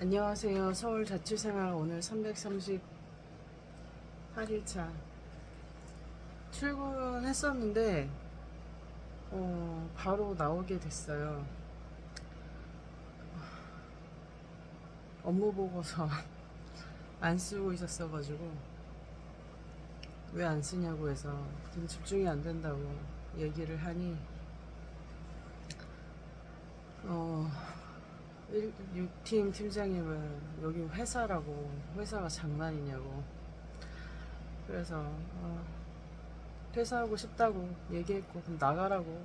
안녕하세요. 서울 자취생활 오늘 338일차. 출근했었는데, 바로 나오게 됐어요. 업무 보고서 안 쓰고 있었어가지고, 왜 안 쓰냐고 해서 좀 집중이 안 된다고 얘기를 하니, 6팀 팀장님은 여기 회사라고, 회사가 장난이냐고. 그래서, 퇴사하고 싶다고 얘기했고, 그럼 나가라고.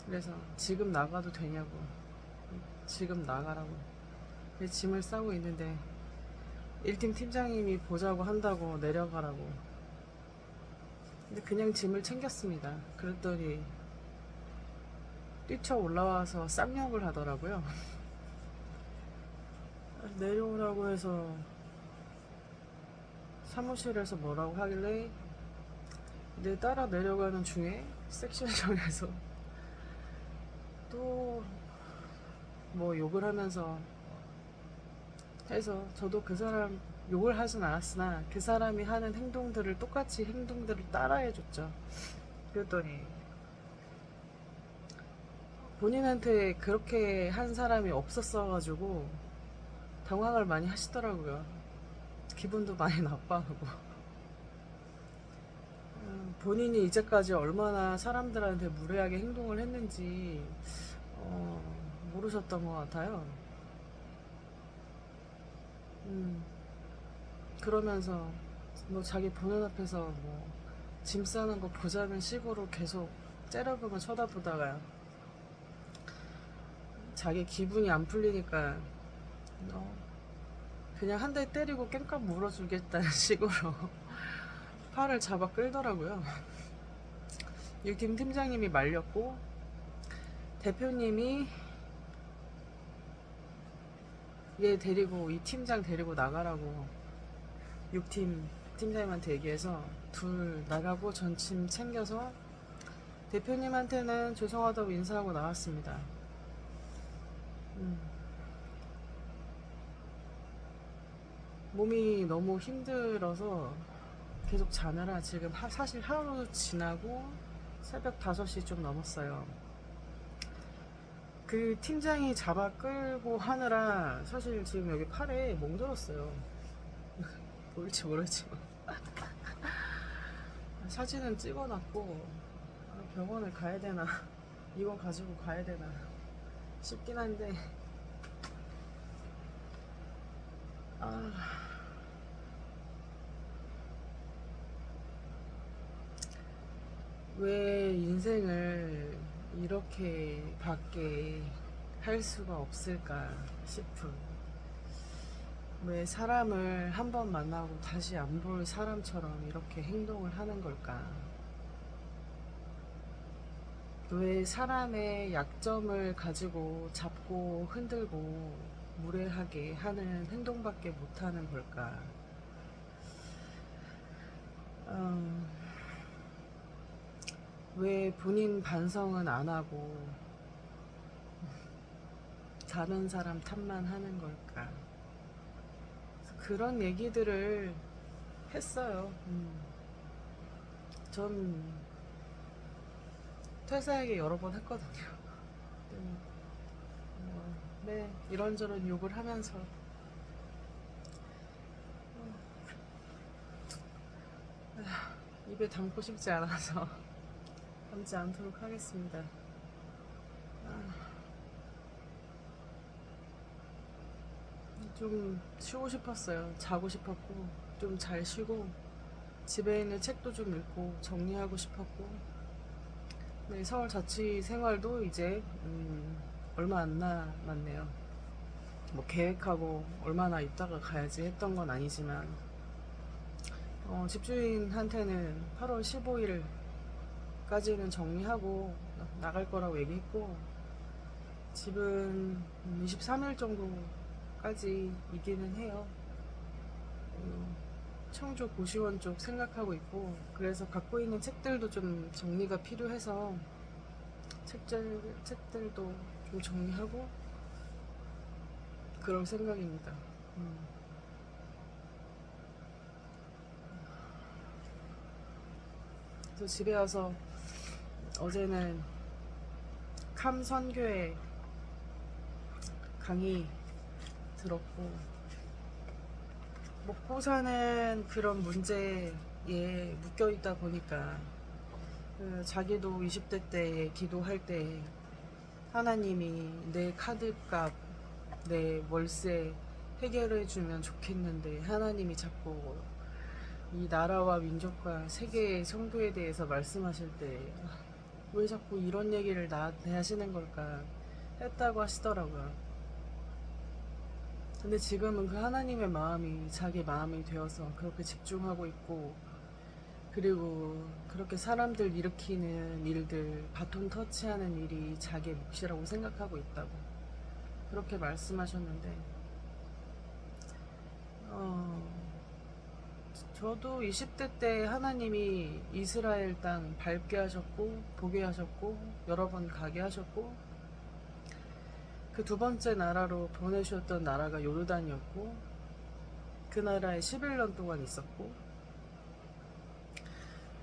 그래서 지금 나가도 되냐고. 지금 나가라고. 짐을 싸고 있는데 1팀 팀장님이 보자고 한다고 내려가라고. 근데 그냥 짐을 챙겼습니다. 그랬더니 뛰쳐 올라와서 쌍욕을 하더라고요. 내려오라고 해서 사무실에서 뭐라고 하길래 내 따라 내려가는 중에 섹션장에서 또 뭐 욕을 하면서 해서 저도 그 사람 욕을 하진 않았으나 그 사람이 하는 행동들을 똑같이 행동들을 따라해 줬죠. 그랬더니 본인한테 그렇게 한 사람이 없었어가지고 당황을 많이 하시더라고요. 기분도 많이 나빠하고. 본인이 이제까지 얼마나 사람들한테 무례하게 행동을 했는지 모르셨던 것 같아요. 그러면서 뭐 자기 보는 앞에서 뭐 짐 싸는 거 보자는 식으로 계속 째려보면 쳐다보다가 자기 기분이 안 풀리니까 그냥 한 대 때리고 깽값 물어주겠다는 식으로 팔을 잡아 끌더라고요. 6팀 팀장님이 말렸고 대표님이 얘 데리고 이 팀장 데리고 나가라고 6팀 팀장님한테 얘기해서 둘 나가고 전침 챙겨서 대표님한테는 죄송하다고 인사하고 나왔습니다. 몸이 너무 힘들어서 계속 자느라 지금 사실 하루 지나고 새벽 5시 좀 넘었어요. 그 팀장이 잡아 끌고 하느라 사실 지금 여기 팔에 멍들었어요. 보일지 모르지만 사진은 찍어놨고 병원을 가야 되나 이거 가지고 가야 되나 싶긴 한데 왜 인생을 이렇게 밖에 할 수가 없을까 싶은, 왜 사람을 한 번 만나고 다시 안 볼 사람처럼 이렇게 행동을 하는 걸까? 왜 사람의 약점을 가지고 잡고 흔들고 무례하게 하는 행동밖에 못하는 걸까? 음, 왜 본인 반성은 안 하고 다른 사람 탓만 하는 걸까? 그런 얘기들을 했어요. 전 퇴사 얘기 여러 번 했거든요. 네, 이런저런 욕을 하면서 입에 담고 싶지 않아서 담지 않도록 하겠습니다. 좀 쉬고 싶었어요. 자고 싶었고 좀 잘 쉬고 집에 있는 책도 좀 읽고 정리하고 싶었고. 네, 서울 자취 생활도 이제 얼마 안 남았네요. 뭐 계획하고 얼마나 있다가 가야지 했던 건 아니지만 집주인한테는 8월 15일까지는 정리하고 나갈 거라고 얘기했고 집은 23일 정도까지 이기는 해요. 청주 고시원 쪽 생각하고 있고, 그래서 갖고 있는 책들도 좀 정리가 필요해서 책들도 좀 정리하고 그럴 생각입니다. 음. 그래서 집에 와서 어제는 감선교회 강의 들었고, 먹고 사는 그런 문제에 묶여 있다 보니까 자기도 20대 때 기도할 때 하나님이 내 카드값, 내 월세 해결해 주면 좋겠는데 하나님이 자꾸 이 나라와 민족과 세계의 성도에 대해서 말씀하실 때 왜 자꾸 이런 얘기를 나한테 하시는 걸까 했다고 하시더라고요. 근데 지금은 그 하나님의 마음이 자기 마음이 되어서 그렇게 집중하고 있고, 그리고 그렇게 사람들 일으키는 일들, 바톤 터치하는 일이 자기의 몫이라고 생각하고 있다고 그렇게 말씀하셨는데, 저도 20대 때 하나님이 이스라엘 땅 밟게 하셨고 보게 하셨고 여러 번 가게 하셨고, 그 두 번째 나라로 보내주셨던 나라가 요르단이었고, 그 나라에 11년 동안 있었고,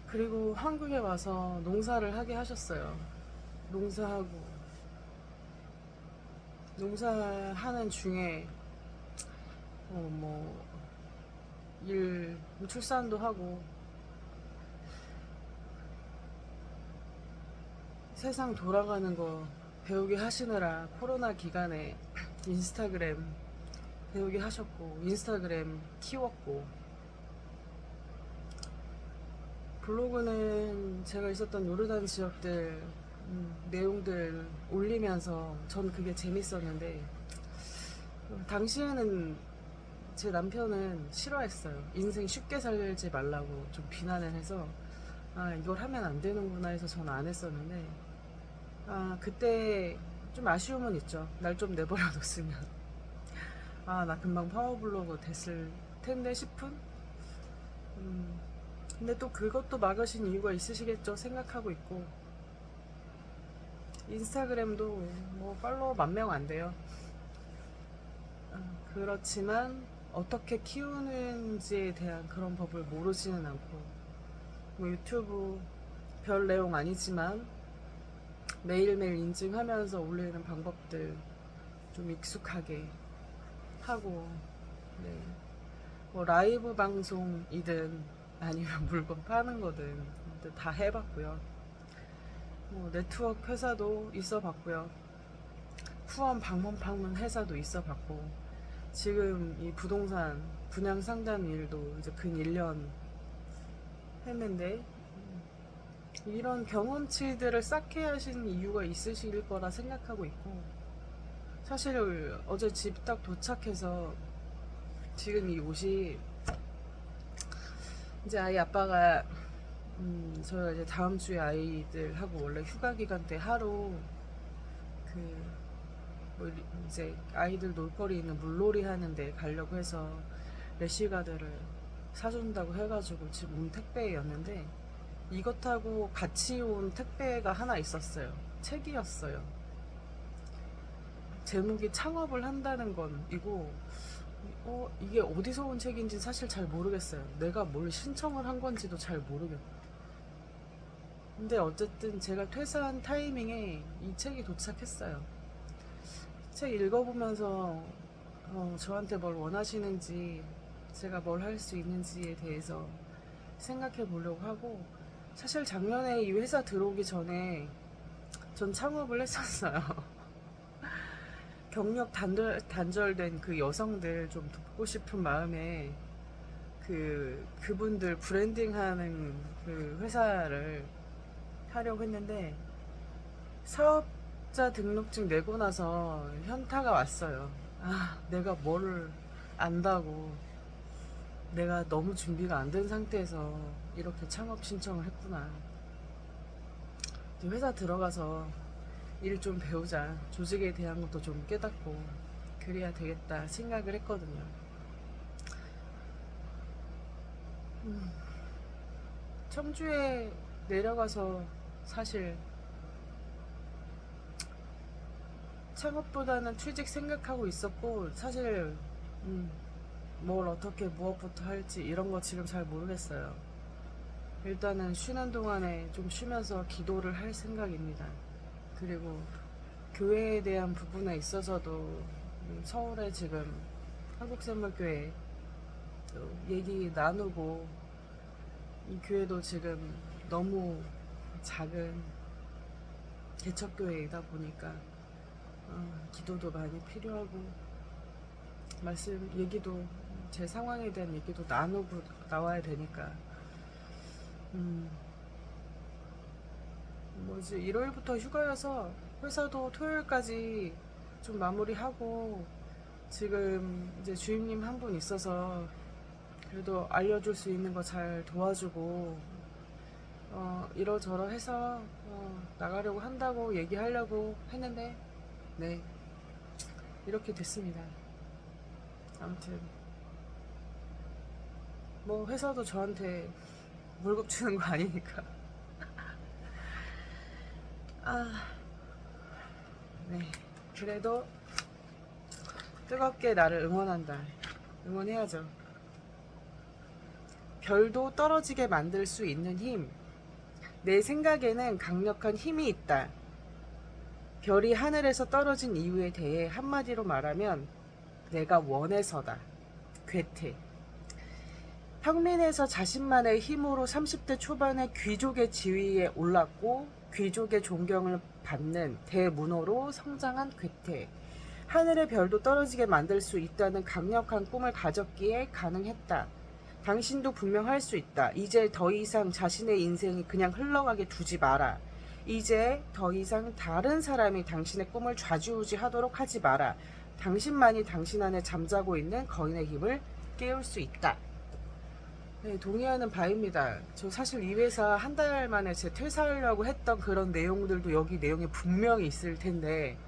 그리고 한국에 와서 농사를 하게 하셨어요. 농사하고, 농사하는 중에 출산도 하고 세상 돌아가는 거 배우게 하시느라 코로나 기간에 인스타그램 배우게 하셨고, 인스타그램 키웠고, 블로그는 제가 있었던 요르단 지역들 내용들 올리면서 전 그게 재밌었는데, 당시에는 제 남편은 싫어했어요. 인생 쉽게 살지 말라고 좀 비난을 해서 이걸 하면 안 되는구나 해서 저는 안 했었는데, 그때 좀 아쉬움은 있죠. 날 좀 내버려 뒀으면 나 금방 파워블로거 됐을 텐데 싶은. 근데 또 그것도 막으신 이유가 있으시겠죠. 생각하고 있고, 인스타그램도 뭐 팔로워 10,000명 안 돼요. 그렇지만 어떻게 키우는지에 대한 그런 법을 모르지는 않고, 뭐 유튜브 별 내용 아니지만 매일매일 인증하면서 올리는 방법들 좀 익숙하게 하고, 네. 뭐 라이브 방송이든 아니면 물건 파는 거든 다 해봤고요. 뭐 네트워크 회사도 있어봤고요. 후원 방문 회사도 있어봤고, 지금 이 부동산 분양 상담 일도 이제 근 1년 했는데, 이런 경험치들을 쌓게 하신 이유가 있으실 거라 생각하고 있고, 사실 어제 집 딱 도착해서 지금 이 옷이 이제 아이 아빠가 저희가 이제 다음 주에 아이들하고 원래 휴가 기간 때 하루 뭐 이제 아이들 놀거리 있는 물놀이 하는데 가려고 해서 래쉬가드를 사준다고 해가지고 지금 온 택배였는데, 이것하고 같이 온 택배가 하나 있었어요. 책이었어요. 제목이 창업을 한다는 건 이고, 이게 어디서 온 책인지 사실 잘 모르겠어요. 내가 뭘 신청을 한 건지도 잘 모르겠고. 근데 어쨌든 제가 퇴사한 타이밍에 이 책이 도착했어요. 책 읽어보면서 저한테 뭘 원하시는지, 제가 뭘 할 수 있는지에 대해서 생각해 보려고 하고, 사실 작년에 이 회사 들어오기 전에 전 창업을 했었어요. 경력 단절된 그 여성들 좀 돕고 싶은 마음에 그분들 브랜딩하는 그 회사를 하려고 했는데, 사업자 등록증 내고 나서 현타가 왔어요. 내가 뭐를 안다고, 내가 너무 준비가 안 된 상태에서 이렇게 창업 신청을 했구나. 회사 들어가서 일 좀 배우자, 조직에 대한 것도 좀 깨닫고 그래야 되겠다 생각을 했거든요. 청주에 내려가서 사실 창업보다는 취직 생각하고 있었고, 사실 뭘 어떻게 무엇부터 할지 이런 거 지금 잘 모르겠어요. 일단은 쉬는 동안에 좀 쉬면서 기도를 할 생각입니다. 그리고 교회에 대한 부분에 있어서도 서울에 지금 한국샘물교회 또 얘기 나누고, 이 교회도 지금 너무 작은 개척교회이다 보니까 기도도 많이 필요하고, 말씀 얘기도, 제 상황에 대한 얘기도 나누고 나와야 되니까 뭐지, 일요일부터 휴가여서 회사도 토요일까지 좀 마무리하고, 지금 이제 주임님 한 분 있어서 그래도 알려줄 수 있는 거 잘 도와주고, 이러저러 해서 나가려고 한다고 얘기하려고 했는데, 네, 이렇게 됐습니다. 아무튼 뭐 회사도 저한테 월급 주는 거 아니니까. 네, 그래도 뜨겁게 나를 응원한다. 응원해야죠. 별도 떨어지게 만들 수 있는 힘. 내 생각에는 강력한 힘이 있다. 별이 하늘에서 떨어진 이유에 대해 한마디로 말하면 내가 원해서다. 괴테. 평민에서 자신만의 힘으로 30대 초반에 귀족의 지위에 올랐고 귀족의 존경을 받는 대문호로 성장한 괴테. 하늘의 별도 떨어지게 만들 수 있다는 강력한 꿈을 가졌기에 가능했다. 당신도 분명 할 수 있다. 이제 더 이상 자신의 인생이 그냥 흘러가게 두지 마라. 이제 더 이상 다른 사람이 당신의 꿈을 좌지우지하도록 하지 마라. 당신만이 당신 안에 잠자고 있는 거인의 힘을 깨울 수 있다. 네, 동의하는 바입니다. 저 사실 이 회사 한 달 만에 제 퇴사하려고 했던 그런 내용들도 여기 내용에 분명히 있을 텐데,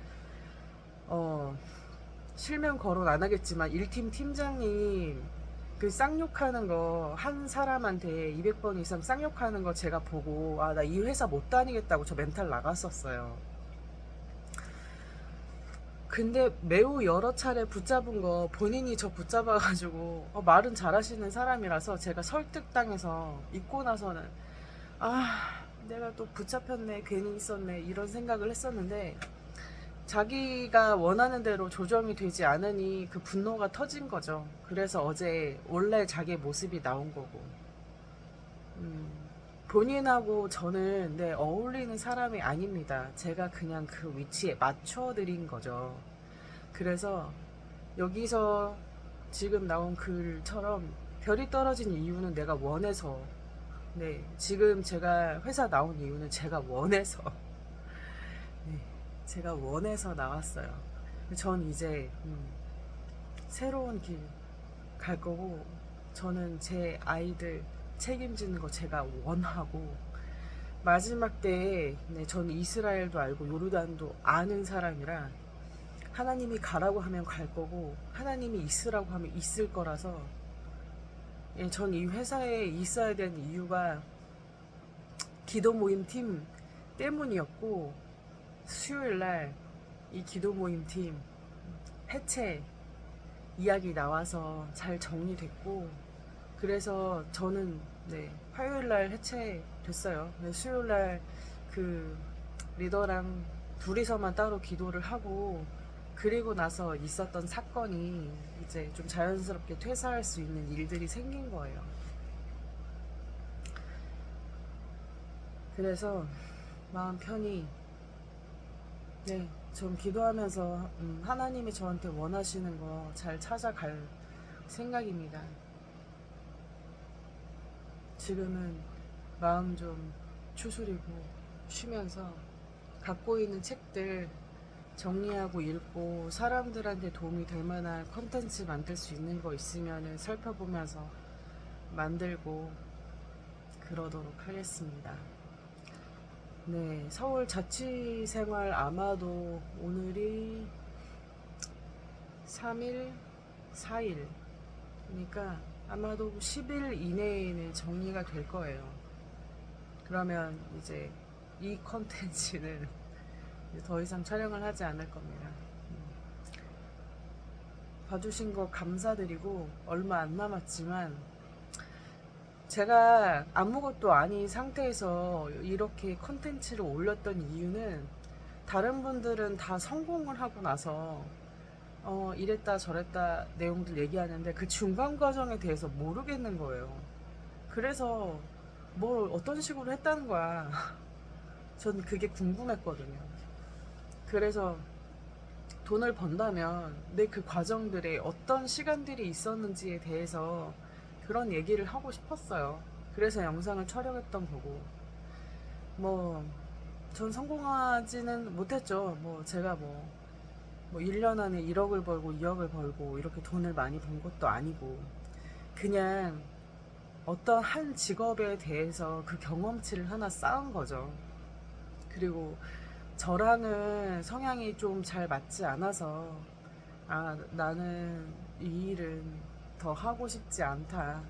실명 거론 안 하겠지만 1팀 팀장님 그 쌍욕하는 거, 한 사람한테 200번 이상 쌍욕하는 거 제가 보고 나 이 회사 못 다니겠다고 저 멘탈 나갔었어요. 근데 매우 여러 차례 붙잡은 거 본인이 저 붙잡아가지고 말은 잘하시는 사람이라서 제가 설득당해서 있고 나서는 내가 또 붙잡혔네, 괜히 있었네, 이런 생각을 했었는데, 자기가 원하는 대로 조정이 되지 않으니 그 분노가 터진 거죠. 그래서 어제 원래 자기의 모습이 나온 거고, 본인하고 저는 어울리는 사람이 아닙니다. 제가 그냥 그 위치에 맞춰드린 거죠. 그래서 여기서 지금 나온 글처럼 별이 떨어진 이유는 내가 원해서, 지금 제가 회사 나온 이유는 제가 원해서, 제가 원해서 나왔어요. 전 이제 새로운 길 갈 거고, 저는 제 아이들 책임지는 거 제가 원하고, 마지막 때에 전 이스라엘도 알고 요르단도 아는 사람이라, 하나님이 가라고 하면 갈 거고 하나님이 있으라고 하면 있을 거라서, 전 이 회사에 있어야 되는 이유가 기도 모임 팀 때문이었고, 수요일날 이 기도 모임 팀 해체 이야기 나와서 잘 정리됐고, 그래서 저는 화요일날 해체됐어요. 수요일날 그 리더랑 둘이서만 따로 기도를 하고, 그리고 나서 있었던 사건이 이제 좀 자연스럽게 퇴사할 수 있는 일들이 생긴 거예요. 그래서 마음 편히 좀 기도하면서 하나님이 저한테 원하시는 거 잘 찾아갈 생각입니다. 지금은 마음 좀 추스리고 쉬면서 갖고 있는 책들 정리하고 읽고, 사람들한테 도움이 될 만한 컨텐츠 만들 수 있는 거 있으면 살펴보면서 만들고 그러도록 하겠습니다. 서울 자취생활 아마도 오늘이 3일, 4일, 그러니까 아마도 10일 이내에는 정리가 될 거예요. 그러면 이제 이 컨텐츠는 이제 더 이상 촬영을 하지 않을 겁니다. 봐주신 거 감사드리고 얼마 안 남았지만 제가 아무것도 아닌 상태에서 이렇게 컨텐츠를 올렸던 이유는 다른 분들은 다 성공을 하고 나서 이랬다 저랬다 내용들 얘기하는데 그 중간 과정에 대해서 모르겠는 거예요. 그래서 뭘 어떤 식으로 했다는 거야. 전 그게 궁금했거든요. 그래서 돈을 번다면 내 그 과정들에 어떤 시간들이 있었는지에 대해서 그런 얘기를 하고 싶었어요. 그래서 영상을 촬영했던 거고, 뭐, 전 성공하지는 못했죠. 뭐, 제가 뭐 1년 안에 1억을 벌고 2억을 벌고 이렇게 돈을 많이 번 것도 아니고, 그냥 어떤 한 직업에 대해서 그 경험치를 하나 쌓은 거죠. 그리고 저랑은 성향이 좀 잘 맞지 않아서, 아, 나는 이 일은 더 하고 싶지 않다.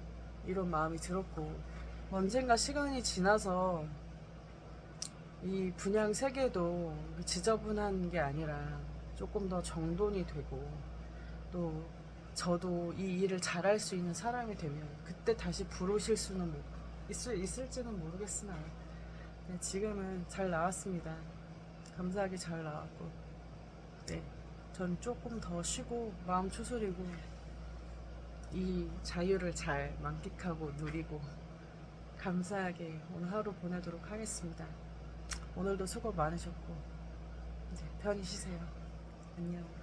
이런 마음이 들었고, 언젠가 시간이 지나서 이 분양 세계도 지저분한 게 아니라 조금 더 정돈이 되고, 또 저도 이 일을 잘할 수 있는 사람이 되면 그때 다시 부르실 수는 있을지는 모르겠으나, 네, 지금은 잘 나왔습니다. 감사하게 잘 나왔고, 네, 전 조금 더 쉬고 마음 추스리고 이 자유를 잘 만끽하고 누리고 감사하게 오늘 하루 보내도록 하겠습니다. 오늘도 수고 많으셨고 이제 편히 쉬세요. 안녕.